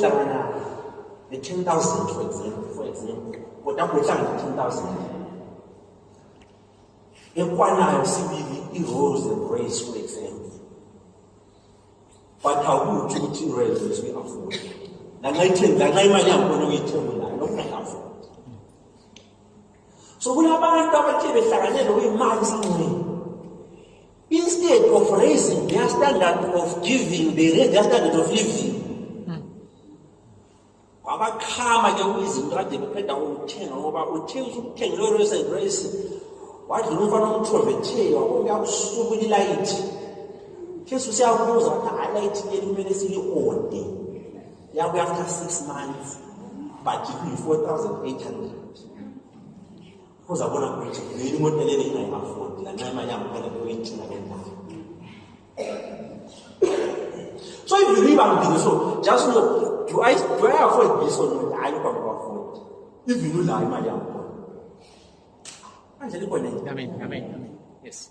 the 10,000 for example, kodwa kuhlanga 10,000. Ekwanayo sibili i-Rose and Grace for example. But how would you raise this we afford? Lanxa imali yakho uyithengulayo nokungayi-afford. So kunabantu abathe behlanganele kwimali somewhere. Instead of raising their standard of giving, they raise their standard of living. Abakhama ke kwizinto kade beqeda ukuthenga ngoba uthenga ukuthenga lo-Rose and Grace wadlula umfana omthovethe wabona uyakusuka ililayithi. Jesu siyabuza wathi alayithi le kumele sili-ode yabuya after 6 months but kuyi-4,800. Uzabona ukuthi yini imoto lele ingayi-afford lanxa imali yangaphela beyithenga lendawo. So if you believe I'm doing so, just know, do I afford this or not? I don't afford. If you know lie, my young boy. Amen. Yes.